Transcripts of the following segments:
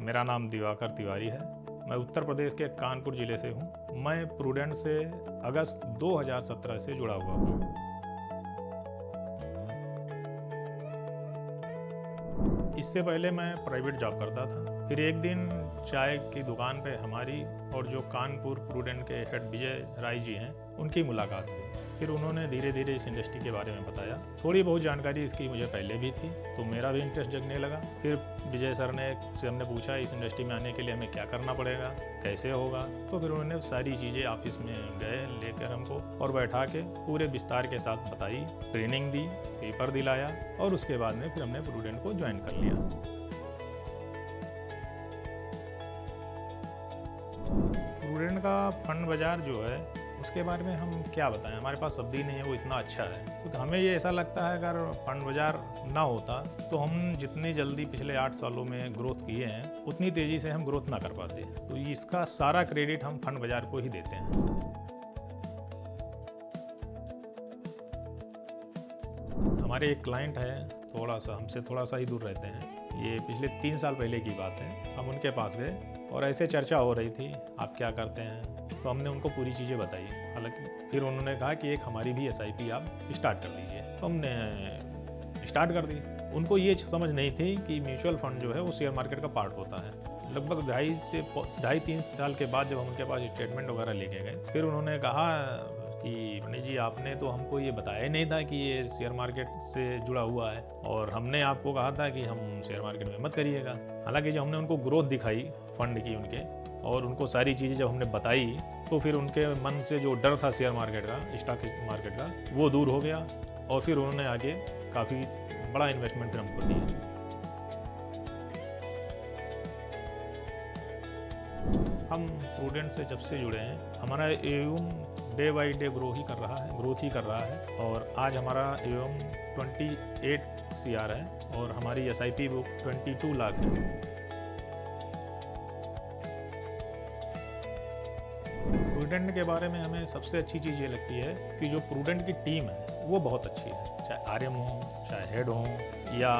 मेरा नाम दिवाकर तिवारी है। मैं उत्तर प्रदेश के कानपुर ज़िले से हूँ। मैं प्रूडेंट से अगस्त 2017 से जुड़ा हुआ हूँ। इससे पहले मैं प्राइवेट जॉब करता था। फिर एक दिन चाय की दुकान पे हमारी और जो कानपुर प्रूडेंट के हेड विजय राय जी हैं, उनकी मुलाकात हुई। फिर उन्होंने धीरे धीरे इस इंडस्ट्री के बारे में बताया। थोड़ी बहुत जानकारी इसकी मुझे पहले भी थी, तो मेरा भी इंटरेस्ट जगने लगा। फिर विजय सर से हमने पूछा इस इंडस्ट्री में आने के लिए हमें क्या करना पड़ेगा, कैसे होगा। तो फिर उन्होंने सारी चीज़ें ऑफिस में गए लेकर हमको और बैठा के पूरे विस्तार के साथ बताई, ट्रेनिंग दी, पेपर दिलाया और उसके बाद में फिर हमने प्रूडेंट को ज्वाइन कर लिया। प्रूडेंट का फंड बाज़ार जो है उसके बारे में हम क्या बताएं, हमारे पास शब्द ही नहीं है, वो इतना अच्छा है। क्योंकि हमें ये ऐसा लगता है अगर फंड बाज़ार ना होता तो हम जितनी जल्दी पिछले 8 सालों में ग्रोथ किए हैं उतनी तेज़ी से हम ग्रोथ ना कर पाते। तो इसका सारा क्रेडिट हम फंड बाज़ार को ही देते हैं। हमारे एक क्लाइंट है, हमसे थोड़ा सा ही दूर रहते हैं। ये पिछले 3 साल पहले की बात है। हम उनके पास गए और ऐसे चर्चा हो रही थी, आप क्या करते हैं। तो हमने उनको पूरी चीज़ें बताई। हालांकि फिर उन्होंने कहा कि एक हमारी भी SIP आप स्टार्ट कर लीजिए। तो हमने स्टार्ट कर दी। उनको ये समझ नहीं थी कि म्यूचुअल फंड जो है वो शेयर मार्केट का पार्ट होता है। लगभग 2.5-3 साल के बाद जब हम उनके पास स्टेटमेंट वगैरह लेके गए, फिर उन्होंने कहा कि पंडित जी आपने तो हमको ये बताया नहीं था कि ये शेयर मार्केट से जुड़ा हुआ है, और हमने आपको कहा था कि हम शेयर मार्केट में मत करिएगा। हालांकि जब हमने उनको ग्रोथ दिखाई फंड की उनके, और उनको सारी चीज़ें जब हमने बताई, तो फिर उनके मन से जो डर था शेयर मार्केट का, स्टॉक मार्केट का, वो दूर हो गया। और फिर उन्होंने आगे काफ़ी बड़ा इन्वेस्टमेंट फिर हमको दिया। हम प्रूडेंट से जब से जुड़े हैं, हमारा AUM day by day growth ही कर रहा है। और आज हमारा AUM 28 CR है और हमारी SIP बुक 22 लाख है। प्रूडेंट के बारे में हमें सबसे अच्छी चीज़ ये लगती है कि जो प्रूडेंट की टीम है वो बहुत अच्छी है। चाहे RM हो, चाहे हेड हो, या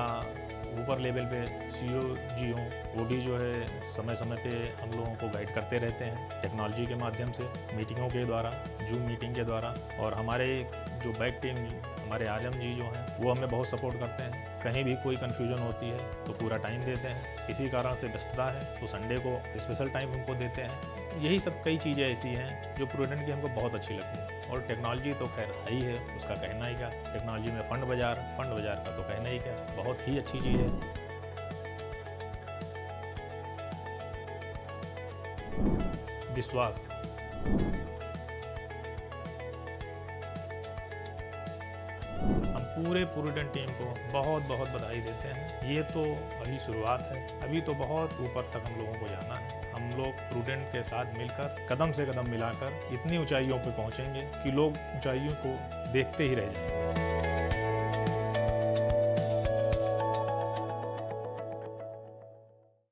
ऊपर लेवल पे CEO जी हों, वो भी जो है समय समय पे हम लोगों को गाइड करते रहते हैं टेक्नोलॉजी के माध्यम से, मीटिंगों के द्वारा, जूम मीटिंग के द्वारा। और हमारे जो बैक टीम, हमारे RM जी जो हैं, वो हमें बहुत सपोर्ट करते हैं। कहीं भी कोई कन्फ्यूजन होती है तो पूरा टाइम देते हैं। किसी कारण से व्यस्तता है तो संडे को स्पेशल टाइम हमको देते हैं। यही सब कई चीज़ें ऐसी हैं जो प्रूडेंट की हमको बहुत अच्छी लगती हैं। और टेक्नोलॉजी तो खैर है ही है, उसका कहना ही क्या। टेक्नोलॉजी में फंड बाज़ार का तो कहना ही क्या, बहुत ही अच्छी चीज़ है। विश्वास, हम पूरे प्रूडेंट टीम को बहुत बहुत बधाई देते हैं। ये तो अभी शुरुआत है, अभी तो बहुत ऊपर तक हम लोगों को जाना है। हम लोग प्रूडेंट के साथ मिलकर कदम से कदम मिलाकर इतनी ऊंचाइयों पे पहुंचेंगे कि लोग ऊंचाइयों को देखते ही रह जाएंगे।